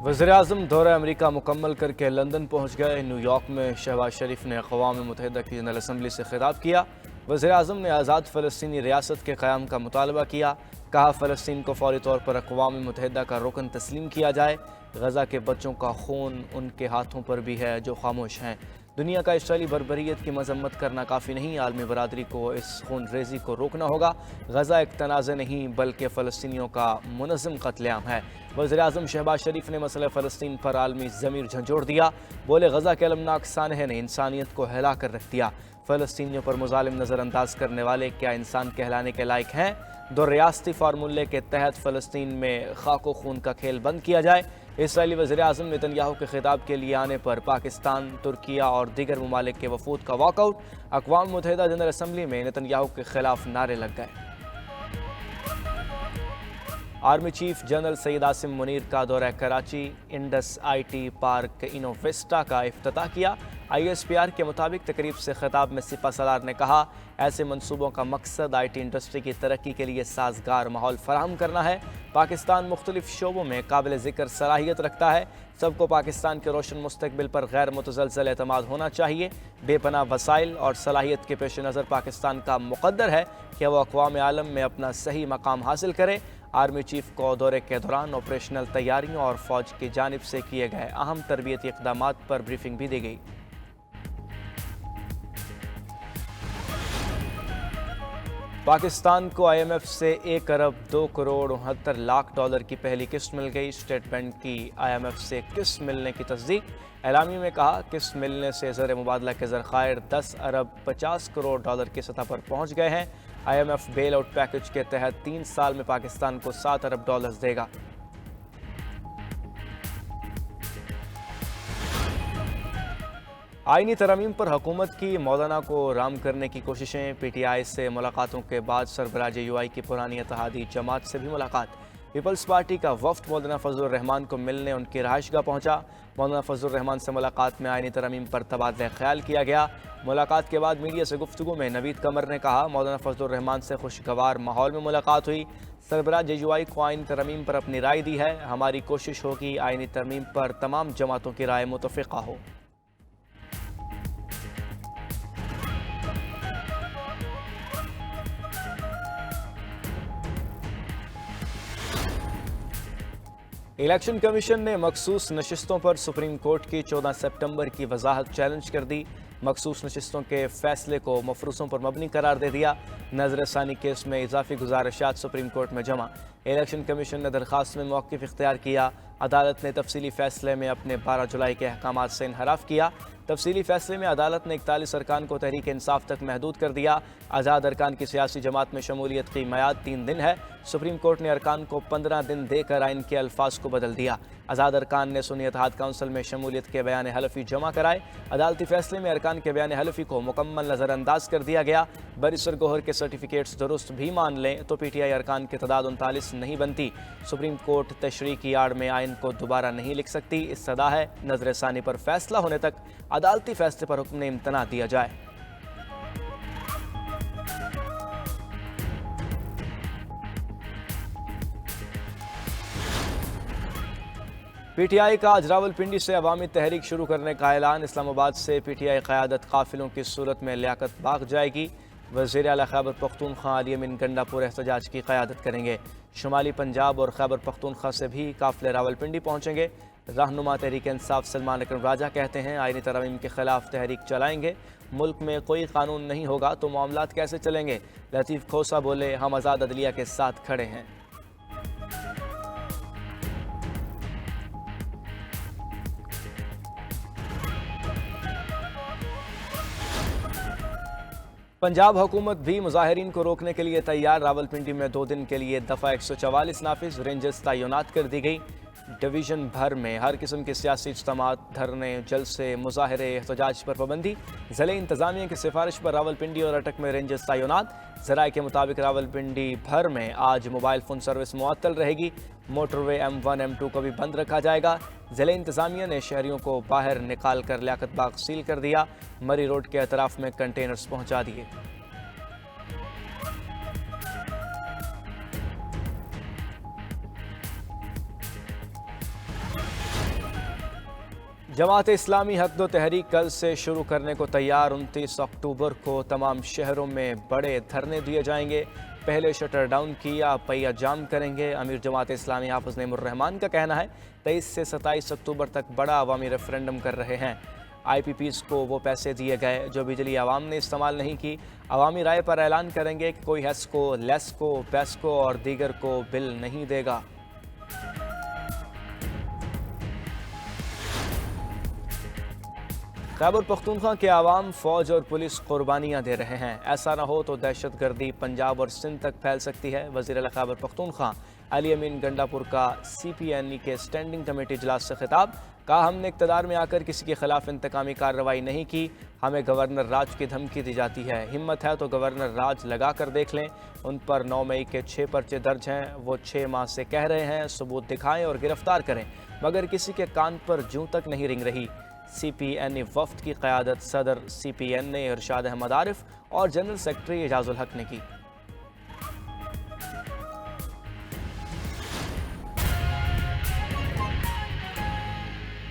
वज़ीर-ए-आज़म दौरा अमेरिका मुकम्मल करके लंदन पहुँच गए। न्यूयॉर्क में शहबाज शरीफ ने अक़वाम मुत्तहिदा की जनरल असम्बली से खिताब किया। वज़ीर-ए-आज़म ने आज़ाद फ़लस्तीनी रियासत के क़याम का मुतालबा किया। कहा, फ़लस्तीन को फ़ौरी तौर पर अक़वाम मुत्तहिदा का रुकन तस्लीम किया जाए। गज़ा के बच्चों का खून उनके हाथों पर भी है जो खामोश हैं। दुनिया का इसराइली बर्बरियत की मजम्मत करना काफ़ी नहीं, आलमी बरादरी को इस खून रेजी को रोकना होगा। गज़ा एक तनाज़े नहीं बल्कि फ़लस्तीनियों का मुनज़्ज़म कत्लेआम है। वज़ीर-ए-आज़म शहबाज शरीफ ने मसला फ़लस्तीन पर आलमी ज़मीर झंझोड़ दिया। बोले, गज़ा के अलमनाक सानहे ने इंसानियत को हिला कर रख दिया। फ़लस्तीनियों पर मुज़ालिम नज़रअंदाज करने वाले क्या इंसान कहलाने के लायक हैं? दो रियासती फार्मूले के तहत फ़लस्तीन में खाको खून का खेल बंद किया जाए। इसराइली वज़ीर-ए-आज़म नेतन्याहू के खिताब के लिए आने पर पाकिस्तान, तुर्किया और दीगर ममालिक के वफूद का वॉकआउट। अक़वाम मुत्तहिदा जनरल असम्बली में नेतन्याहू के खिलाफ नारे लग गए। Army chief general Syed Asim Munir का दौरा Karachi, Indus IT park Innovesta का इफ्तिताह किया। ISPR के मुताबिक तकरीब से खिताब में सिपा सलार ने कहा, ऐसे मंसूबों का मकसद IT इंडस्ट्री की तरक्की के लिए साजगार माहौल फराहम करना है। पाकिस्तान मुख्तलिफ शोबों में काबिल ज़िक्र सलाहियत रखता है। सबको पाकिस्तान के रोशन मुस्तकबिल पर गैर मुतज़लज़ल एतमाद होना चाहिए। बेपनाह वसाइल और सलाहियत के पेश नज़र पाकिस्तान का मुक़द्दर है कि वह अक़वाम आलम में अपना सही मकाम हासिल करे। आर्मी चीफ को दौरे के दौरान ऑपरेशनल तैयारियों और फ़ौज की जानिब से किए गए अहम तरबियती इक़दामात पर ब्रीफिंग भी दी गई। पाकिस्तान को IMF से 1 अरब 2 करोड़ 69 लाख डॉलर की पहली किस्त मिल गई। स्टेट बैंक की IMF से किस्त मिलने की तस्दीक। एलामी में कहा, किस्त मिलने से ज़र मुबादला के ज़ख़ायर 10 अरब 50 करोड़ डॉलर की सतह पर पहुँच गए हैं। IMF बेल आउट पैकेज के तहत 3 साल में पाकिस्तान को 7 अरब डॉलर देगा। आईनी तरमीम पर हुकूमत की मौलाना को राम करने की कोशिशें। PTI से मुलाकातों के बाद सरबराह UI की पुरानी इत्तेहादी जमात से भी मुलाकात। पीपल्स पार्टी का वफ्द मौलाना फजलुर रहमान को मिलने उनकी रहायशगाह पहुंचा। मौलाना फजलुर रहमान से मुलाकात में आईनी तरमीम पर तबादला ख्याल किया गया। मुलाकात के बाद मीडिया से गुफ्तगू में नवीद कमर ने कहा, मौलाना फजलुर रहमान से खुशगवार माहौल में मुलाकात हुई। सरबराह JUI को आईनी तरमीम पर अपनी राय दी है। हमारी कोशिश होगी आईनी तरमीम पर तमाम जमातों की राय मुतफ़िक़ा हो। इलेक्शन कमीशन ने मखसूस नशिस्तों पर सुप्रीम कोर्ट की 14 सितंबर की वजाहत चैलेंज कर दी। मखसूस नशिस्तों के फैसले को मफरूसों पर मबनी करार दे दिया। नजरसानी केस में इजाफी गुजारिशात सुप्रीम कोर्ट में जमा। इलेक्शन कमीशन ने दरख्वास्त में मौक़िफ़ इख्तियार किया। अदालत ने तफसीली फैसले में अपने 12 जुलाई के अहकामात से इनहराफ किया। तफसीली फैसले में अदालत ने 41 अरकान को तहरीक इंसाफ तक महदूद कर दिया। आज़ाद अरकान की सियासी जमात में शमूलियत की मियाद 3 दिन है। सुप्रीम कोर्ट ने अरकान को 15 दिन देकर आइन के अल्फाज को बदल दिया। आज़ाद अरकान ने सुन्नी इत्तेहाद काउंसिल में शमूलियत के बयान हलफी जमा कराए। अदालती फैसले में अरकान के बयान हलफी को मुकम्मल नज़रअंदाज कर दिया गया। बैरिस्टर गौहर के सर्टिफिकेट्स दुरुस्त भी मान लें तो PTI अरकान की तादाद 39 नहीं बनती। सुप्रीम कोर्ट तशरीह की आड़ में आइन को दोबारा नहीं लिख सकती। इस सदा है नजरसानी पर फैसला होने तक अदालती फैसले पर हुक्म इम्तना दिया जाए। PTI का आज रावलपिंडी से अवामी तहरीक शुरू करने का ऐलान। इस्लामाबाद से PTI क़यादत काफिलों की सूरत में लियाकत बाग जाएगी। वज़ीर आला खैबर पख्तूनख्वा अली अमीन गंडापुर एहतजाज की क़यादत करेंगे। शुमाली पंजाब और खैबर पख्तूनख्वा से भी काफिले रावलपिंडी पहुँचेंगे। रहनुमा तहरीक इंसाफ सलमान अकरम राजा कहते हैं, आईनी तरमीम के खिलाफ तहरीक चलाएंगे। मुल्क में कोई कानून नहीं होगा तो मामलात कैसे चलेंगे? लतीफ़ खोसा बोले, हम आज़ाद अदलिया के साथ खड़े हैं। पंजाब हुकूमत भी मुजाहिरीन को रोकने के लिए तैयार। रावलपिंडी में 2 दिन के लिए दफ़ा 144 नाफिज। रेंजर्स तैनात कर दी गई। डिवीज़न भर में हर किस्म के सियासी इज्तिमात, धरने, जलसे, मुजाहरे, एहतजाज पर पाबंदी। ज़िले इंतज़ामिया की सिफारिश पर रावलपिंडी और अटक में रेंजर्स तैनात। ज़राए के मुताबिक रावलपिंडी भर में आज मोबाइल फ़ोन सर्विस मुअत्तल रहेगी। मोटरवे M1 M2 को भी बंद रखा जाएगा। ज़िले इंतज़ामिया ने शहरियों को बाहर निकाल कर लियाकत बाग सील कर दिया। मरी रोड के अतराफ में कंटेनर्स पहुँचा दिए। जमात इस्लामी हक दो तहरीक कल से शुरू करने को तैयार। 29 अक्टूबर को तमाम शहरों में बड़े धरने दिए जाएंगे। पहले शटर डाउन किया, पहिया जाम करेंगे। अमीर जमात इस्लामी हाफिज नईमुर्रहमान का कहना है 23 से 27 अक्टूबर तक बड़ा अवामी रेफरेंडम कर रहे हैं। IPPs को वो पैसे दिए गए जो बिजली आवाम ने इस्तेमाल नहीं की। अवामी राय पर ऐलान करेंगे कि कोई हेस्को, लेस्को, पेस्को और दीगर को बिल नहीं देगा। खैबर पख्तूनख्वा के आवाम, फौज और पुलिस कुर्बानियाँ दे रहे हैं। ऐसा न हो तो दहशत गर्दी पंजाब और सिंध तक फैल सकती है। वज़ीर आला खैबर पख्तूनख्वा अली अमीन गंडापुर का CPNE के स्टैंडिंग कमेटी इजलास से खिताब। कहा, हमने इक़्तिदार में आकर किसी के खिलाफ इंतकामी कार्रवाई नहीं की। हमें गवर्नर राज की धमकी दी जाती है। हिम्मत है तो गवर्नर राज लगा कर देख लें। उन पर 9 मई के 6 पर्चे दर्ज हैं। वो 6 माह से कह रहे हैं, सबूत दिखाएं और गिरफ्तार करें, मगर किसी के कान पर जूं तक नहीं रिंग रही। CPNE वफ्द की क़यादत सदर CPNE इरशाद अहमद आरिफ और जनरल सेक्रेटरी एजाजुल हक ने की।